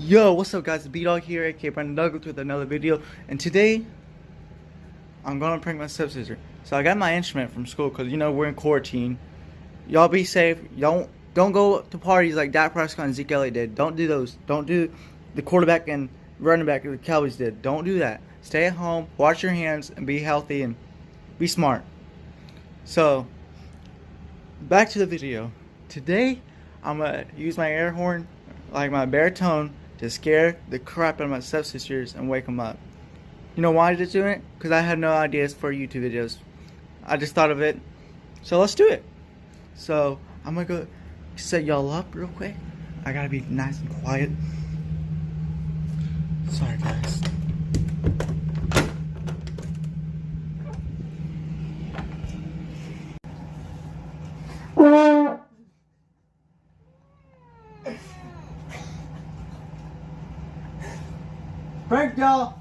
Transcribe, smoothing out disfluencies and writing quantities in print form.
Yo, what's up guys, B-Dog here, aka Brandon Douglas with another video. And today, I'm gonna prank my stepsister. So I got my instrument from school, cause you know we're in quarantine. Y'all be safe, y'all don't go to parties like Dak Prescott and Zeke Elliott did. Don't do those. Don't do the quarterback and running back the Cowboys did. Don't do that. Stay at home, wash your hands, and be healthy and be smart. So, back to the video. Today, I'm gonna use my air horn, like my baritone, to scare the crap out of my stepsisters and wake them up. You know why I just doing it? Because I had no ideas for YouTube videos. I just thought of it. So let's do it. So I'm gonna go set y'all up real quick. I gotta be nice and quiet. Sorry guys. Prank y'all!